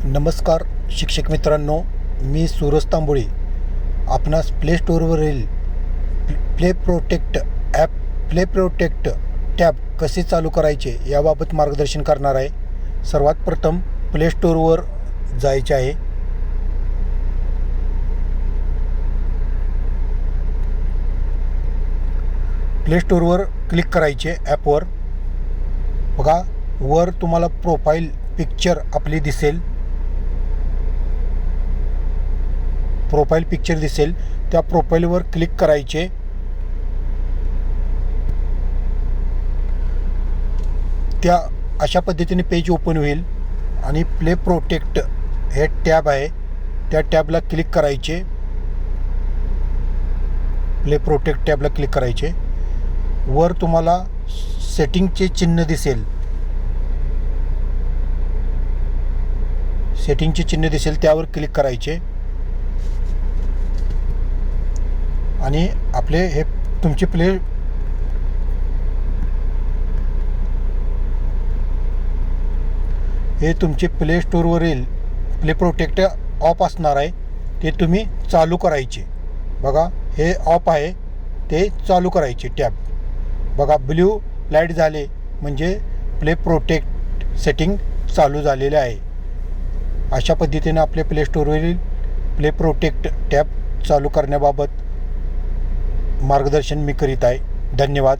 नमस्कार शिक्षक मित्रांनो, मी सूरज तांबोळी आपणास प्ले स्टोअरवरील प्ले प्रोटेक्ट टॅब कसे चालू करायचे याबाबत मार्गदर्शन करणार आहे. सर्वात प्रथम प्ले स्टोअरवर जायचे आहे. प्ले स्टोअरवर क्लिक करायचे. ॲपवर बघा, वर तुम्हाला प्रोफाईल पिक्चर आपली दिसेल. प्रोफाईल पिक्चर दिसेल, त्या प्रोफाईलवर क्लिक करायचे. त्या अशा पद्धतीने पेज ओपन होईल आणि प्ले प्रोटेक्ट हे टॅब आहे, त्या टॅबला क्लिक करायचे. प्ले प्रोटेक्ट टॅबला क्लिक करायचे. वर तुम्हाला सेटिंगचे चिन्ह दिसेल. सेटिंगचे चिन्ह दिसेल, त्यावर क्लिक करायचे आणि आपले हे तुमचे प्ले स्टोअरवरील प्ले प्रोटेक्ट ऑफ असणार आहे, ते तुम्ही चालू करायचे. बघा, हे ऑफ आहे, ते चालू करायचे टॅब. बघा, ब्ल्यू लाईट झाले म्हणजे प्ले प्रोटेक्ट सेटिंग चालू झालेले आहे. अशा पद्धतीने आपले प्ले स्टोअरवरील प्ले प्रोटेक्ट टॅब चालू करण्याबाबत मार्गदर्शन मी करीत आहे. धन्यवाद.